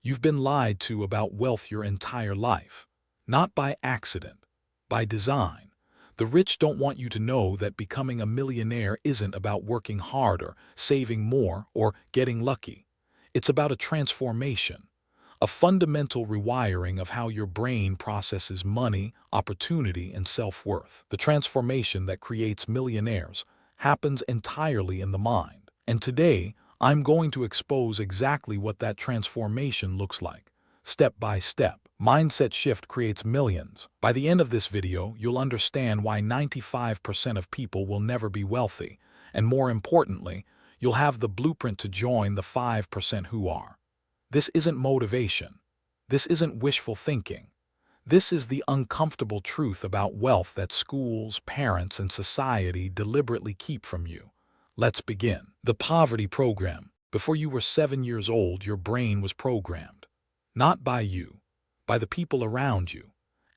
You've been lied to about wealth your entire life. Not by accident, by design. The rich don't want you to know that becoming a millionaire isn't about working harder, saving more, or getting lucky. It's about a transformation, a fundamental rewiring of how your brain processes money, opportunity, and self-worth. The transformation that creates millionaires happens entirely in the mind. And today, I'm going to expose exactly what that transformation looks like, step by step. Mindset shift creates millions. By the end of this video, you'll understand why 95% of people will never be wealthy, and more importantly, you'll have the blueprint to join the 5% who are. This isn't motivation. This isn't wishful thinking. This is the uncomfortable truth about wealth that schools, parents, and society deliberately keep from you. Let's begin. The poverty program. Before you were 7 years old, your brain was programmed. Not by you, by the people around you.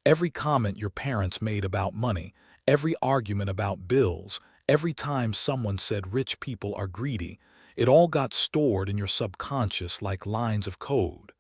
Every comment your parents made about money, every argument about bills, every time someone said rich people are greedy, it all got stored in your subconscious like lines of code.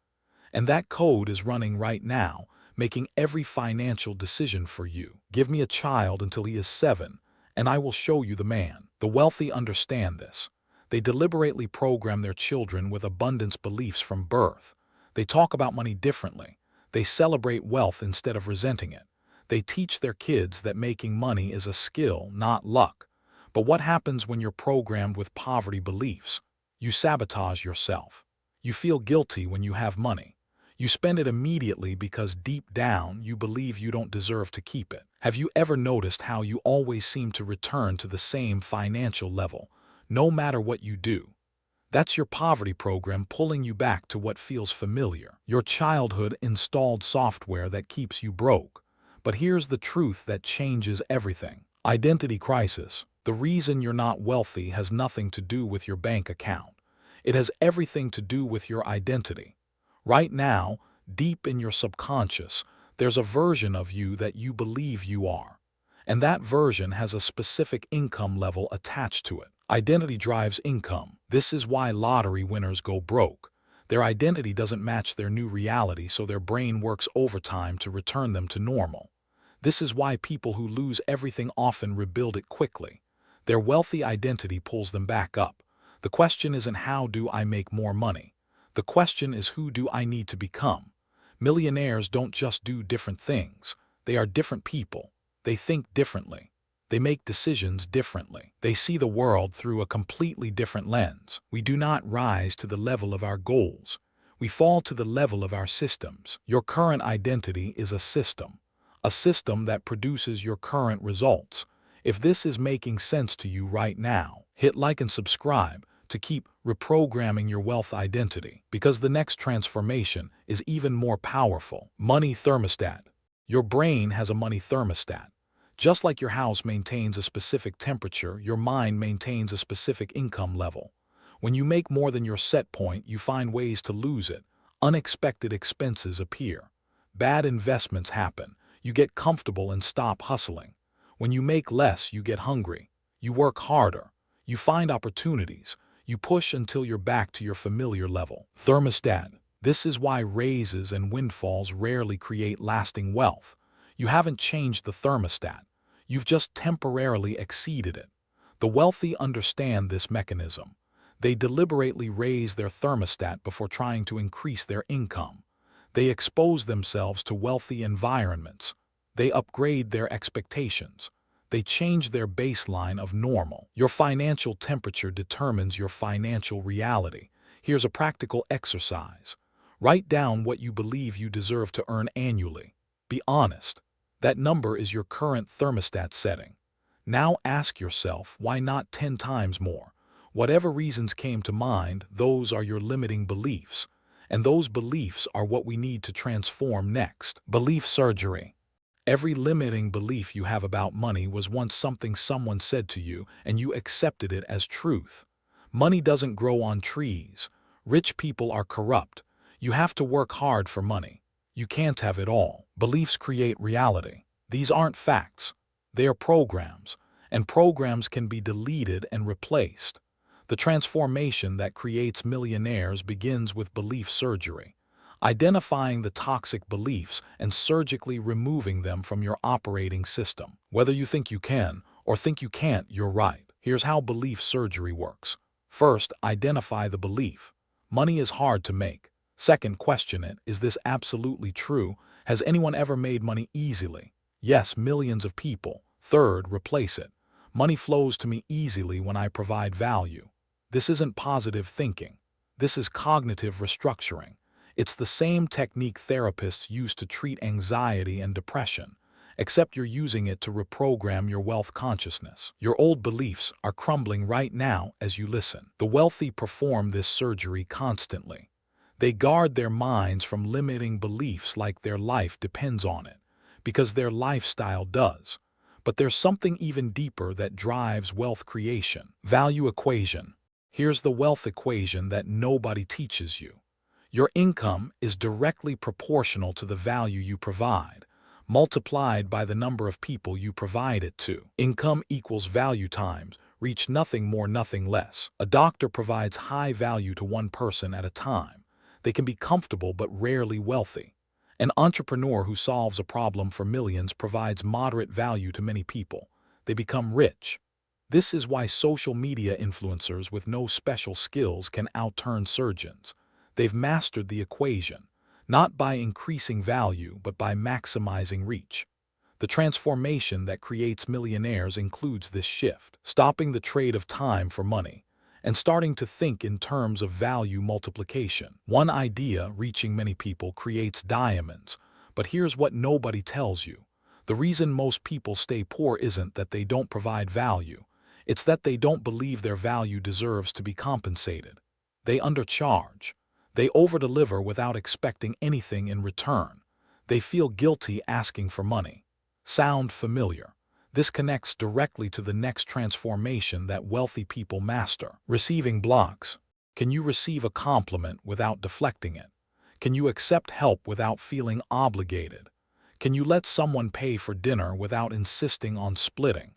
And that code is running right now, making every financial decision for you. Give me a child until he is 7, and I will show you the man. The wealthy understand this. They deliberately program their children with abundance beliefs from birth. They talk about money differently. They celebrate wealth instead of resenting it. They teach their kids that making money is a skill, not luck. But what happens when you're programmed with poverty beliefs? You sabotage yourself. You feel guilty when you have money. You spend it immediately because deep down you believe you don't deserve to keep it. Have you ever noticed how you always seem to return to the same financial level, no matter what you do? That's your poverty program pulling you back to what feels familiar. Your childhood installed software that keeps you broke. But here's the truth that changes everything. Identity crisis. The reason you're not wealthy has nothing to do with your bank account. It has everything to do with your identity. Right now, deep in your subconscious, there's a version of you that you believe you are. And that version has a specific income level attached to it. Identity drives income. This is why lottery winners go broke. Their identity doesn't match their new reality, so their brain works overtime to return them to normal. This is why people who lose everything often rebuild it quickly. Their wealthy identity pulls them back up. The question isn't how do I make more money? The question is who do I need to become? Millionaires don't just do different things. They are different people. They think differently. They make decisions differently. They see the world through a completely different lens. We do not rise to the level of our goals. We fall to the level of our systems. Your current identity is a system that produces your current results. If this is making sense to you right now, hit like and subscribe to keep reprogramming your wealth identity, because the next transformation is even more powerful. Money thermostat. Your brain has a money thermostat. Just like your house maintains a specific temperature, your mind maintains a specific income level. When you make more than your set point, you find ways to lose it. Unexpected expenses appear. Bad investments happen. You get comfortable and stop hustling. When you make less, you get hungry. You work harder. You find opportunities. You push until you're back to your familiar level. Thermostat. This is why raises and windfalls rarely create lasting wealth. You haven't changed the thermostat. You've just temporarily exceeded it. The wealthy understand this mechanism. They deliberately raise their thermostat before trying to increase their income. They expose themselves to wealthy environments. They upgrade their expectations. They change their baseline of normal. Your financial temperature determines your financial reality. Here's a practical exercise. Write down what you believe you deserve to earn annually. Be honest. That number is your current thermostat setting. Now ask yourself, why not 10 times more? Whatever reasons came to mind, those are your limiting beliefs. And those beliefs are what we need to transform next. Belief surgery. Every limiting belief you have about money was once something someone said to you, and you accepted it as truth. Money doesn't grow on trees. Rich people are corrupt. You have to work hard for money. You can't have it all. Beliefs create reality. These aren't facts. They are programs, and programs can be deleted and replaced. The transformation that creates millionaires begins with belief surgery. identifying the toxic beliefs and surgically removing them from your operating system. Whether you think you can or think you can't, you're right. Here's how belief surgery works. First, identify the belief. Money is hard to make. Second, question it. Is this absolutely true? Has anyone ever made money easily? Yes, millions of people. Third, replace it. Money flows to me easily when I provide value. This isn't positive thinking. This is cognitive restructuring. It's the same technique therapists use to treat anxiety and depression, except you're using it to reprogram your wealth consciousness. Your old beliefs are crumbling right now as you listen. The wealthy perform this surgery constantly. They guard their minds from limiting beliefs like their life depends on it, because their lifestyle does. But there's something even deeper that drives wealth creation. Value equation. Here's the wealth equation that nobody teaches you. Your income is directly proportional to the value you provide, multiplied by the number of people you provide it to. Income equals value times reach, nothing more, nothing less. A doctor provides high value to one person at a time. They can be comfortable but rarely wealthy. An entrepreneur who solves a problem for millions provides moderate value to many people. They become rich. This is why social media influencers with no special skills can outturn surgeons. They've mastered the equation, not by increasing value but by maximizing reach. The transformation that creates millionaires includes this shift, stopping the trade of time for money, and starting to think in terms of value multiplication. One idea reaching many people creates diamonds, but here's what nobody tells you. The reason most people stay poor isn't that they don't provide value. It's that they don't believe their value deserves to be compensated. They undercharge. They overdeliver without expecting anything in return. They feel guilty asking for money. Sound familiar? This connects directly to the next transformation that wealthy people master. Receiving blocks. Can you receive a compliment without deflecting it? Can you accept help without feeling obligated? Can you let someone pay for dinner without insisting on splitting?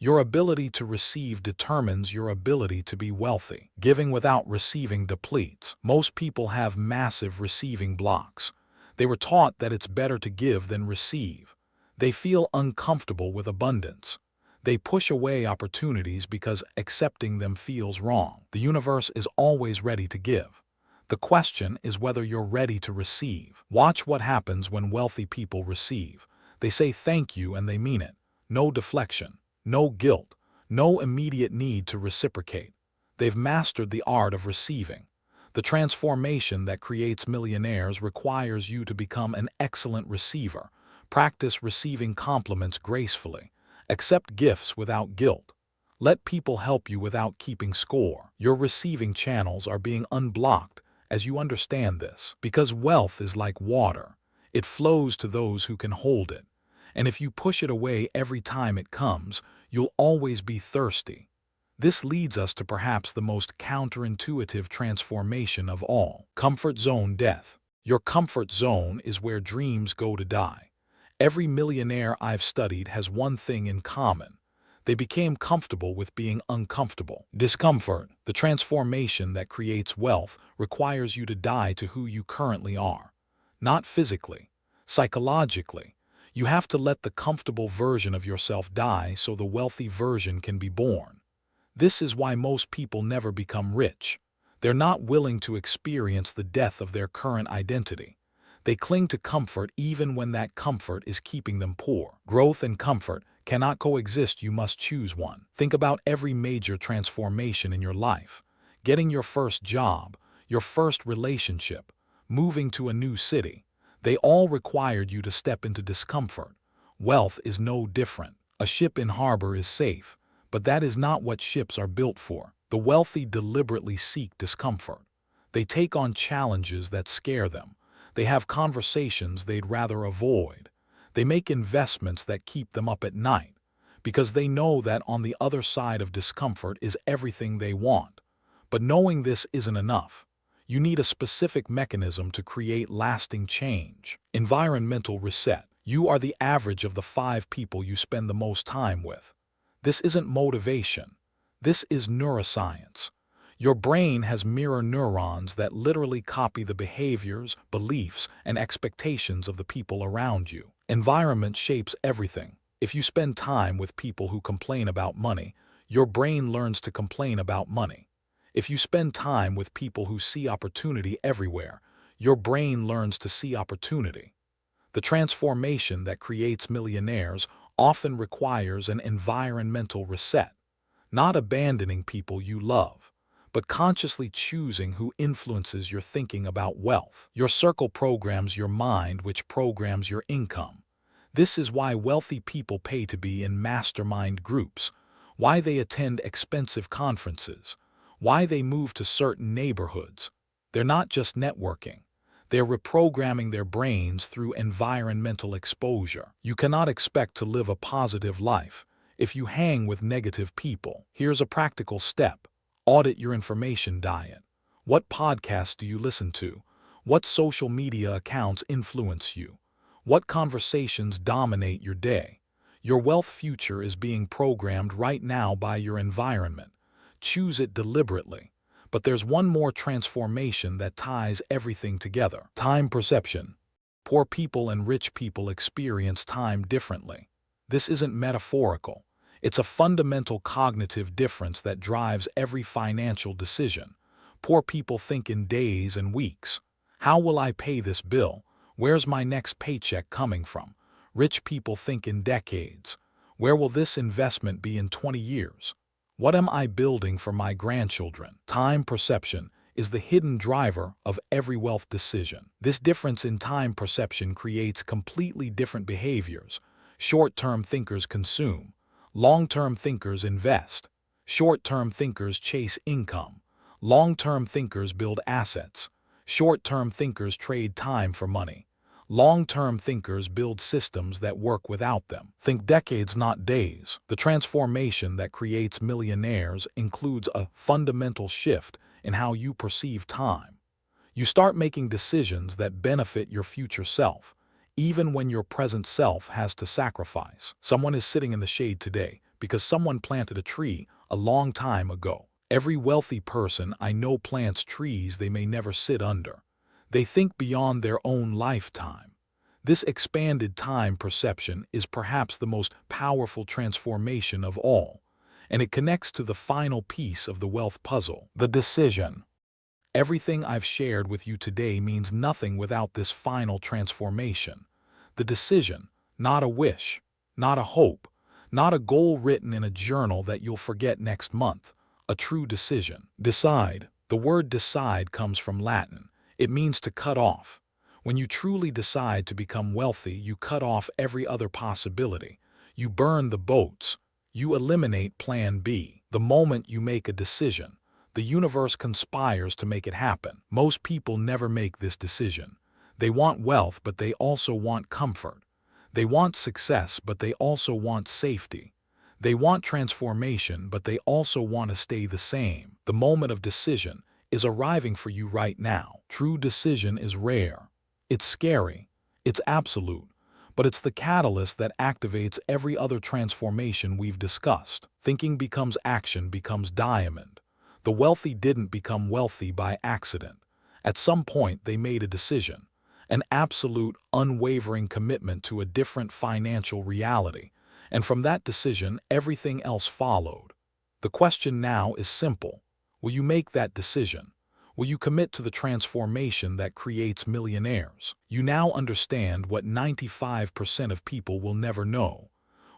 Your ability to receive determines your ability to be wealthy. Giving without receiving depletes. Most people have massive receiving blocks. They were taught that it's better to give than receive. They feel uncomfortable with abundance. They push away opportunities because accepting them feels wrong. The universe is always ready to give. The question is whether you're ready to receive. Watch what happens when wealthy people receive. They say thank you and they mean it. No deflection. No guilt, no immediate need to reciprocate. They've mastered the art of receiving. The transformation that creates millionaires requires you to become an excellent receiver. Practice receiving compliments gracefully. Accept gifts without guilt. Let people help you without keeping score. Your receiving channels are being unblocked as you understand this, because wealth is like water. It flows to those who can hold it. And if you push it away every time it comes, you'll always be thirsty. This leads us to perhaps the most counterintuitive transformation of all: comfort zone death. Your comfort zone is where dreams go to die. Every millionaire I've studied has one thing in common. They became comfortable with being uncomfortable. Discomfort, the transformation that creates wealth, requires you to die to who you currently are. Not physically, psychologically. You have to let the comfortable version of yourself die so the wealthy version can be born. This is why most people never become rich. They're not willing to experience the death of their current identity. They cling to comfort even when that comfort is keeping them poor. Growth and comfort cannot coexist. You must choose one. Think about every major transformation in your life. Getting your first job, your first relationship, moving to a new city. They all required you to step into discomfort. Wealth is no different. A ship in harbor is safe, but that is not what ships are built for. The wealthy deliberately seek discomfort. They take on challenges that scare them. They have conversations they'd rather avoid. They make investments that keep them up at night, because they know that on the other side of discomfort is everything they want. But knowing this isn't enough. You need a specific mechanism to create lasting change. Environmental reset. You are the average of the 5 people you spend the most time with. This isn't motivation. This is neuroscience. Your brain has mirror neurons that literally copy the behaviors, beliefs, and expectations of the people around you. Environment shapes everything. If you spend time with people who complain about money, your brain learns to complain about money. If you spend time with people who see opportunity everywhere, your brain learns to see opportunity. The transformation that creates millionaires often requires an environmental reset, not abandoning people you love, but consciously choosing who influences your thinking about wealth. Your circle programs your mind, which programs your income. This is why wealthy people pay to be in mastermind groups, why they attend expensive conferences, why they move to certain neighborhoods. They're not just networking. They're reprogramming their brains through environmental exposure. You cannot expect to live a positive life if you hang with negative people. Here's a practical step. Audit your information diet. What podcasts do you listen to? What social media accounts influence you? What conversations dominate your day? Your wealth future is being programmed right now by your environment. Choose it deliberately. But there's one more transformation that ties everything together. Time perception. Poor people and rich people experience time differently. This isn't metaphorical. It's a fundamental cognitive difference that drives every financial decision. Poor people think in days and weeks. How will I pay this bill? Where's my next paycheck coming from? Rich people think in decades. Where will this investment be in 20 years? What am I building for my grandchildren? Time perception is the hidden driver of every wealth decision. This difference in time perception creates completely different behaviors. Short-term thinkers consume. Long-term thinkers invest. Short-term thinkers chase income. Long-term thinkers build assets. Short-term thinkers trade time for money. Long-term thinkers build systems that work without them. Think decades, not days. The transformation that creates millionaires includes a fundamental shift in how you perceive time. You start making decisions that benefit your future self, even when your present self has to sacrifice. Someone is sitting in the shade today because someone planted a tree a long time ago. Every wealthy person I know plants trees they may never sit under. They think beyond their own lifetime. This expanded time perception is perhaps the most powerful transformation of all, and it connects to the final piece of the wealth puzzle, the decision. Everything I've shared with you today means nothing without this final transformation. The decision, not a wish, not a hope, not a goal written in a journal that you'll forget next month. A true decision. Decide. The word decide comes from Latin. It means to cut off. When you truly decide to become wealthy, you cut off every other possibility. You burn the boats. You eliminate plan B. The moment you make a decision, the universe conspires to make it happen. Most people never make this decision. They want wealth, but they also want comfort. They want success, but they also want safety. They want transformation, but they also want to stay the same. The moment of decision is arriving for you right now. True decision is rare. It's scary. It's absolute. But it's the catalyst that activates every other transformation we've discussed. Thinking becomes action, becomes diamond. The wealthy didn't become wealthy by accident. At some point, they made a decision, an absolute, unwavering commitment to a different financial reality. And from that decision, everything else followed. The question now is simple. Will you make that decision? Will you commit to the transformation that creates millionaires? You now understand what 95% of people will never know.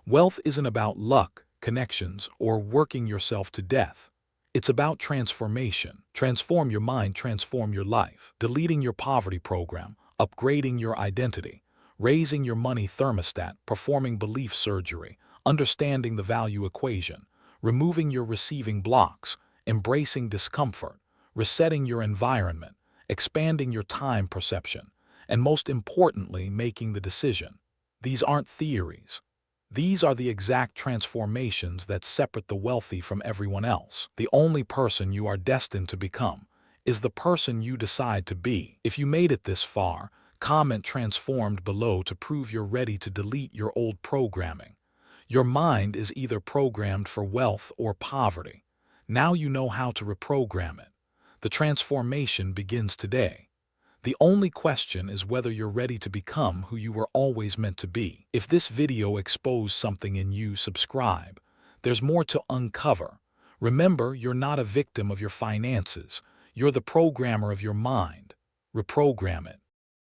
Wealth isn't about luck, connections, or working yourself to death. It's about transformation. Transform your mind, transform your life. Deleting your poverty program, upgrading your identity, raising your money thermostat, performing belief surgery, understanding the value equation, removing your receiving blocks, embracing discomfort, resetting your environment, expanding your time perception, and most importantly, making the decision. These aren't theories. These are the exact transformations that separate the wealthy from everyone else. The only person you are destined to become is the person you decide to be. If you made it this far, comment transformed below to prove you're ready to delete your old programming. Your mind is either programmed for wealth or poverty. Now you know how to reprogram it. The transformation begins today. The only question is whether you're ready to become who you were always meant to be. If this video exposed something in you, subscribe. There's more to uncover. Remember, you're not a victim of your finances. You're the programmer of your mind. Reprogram it.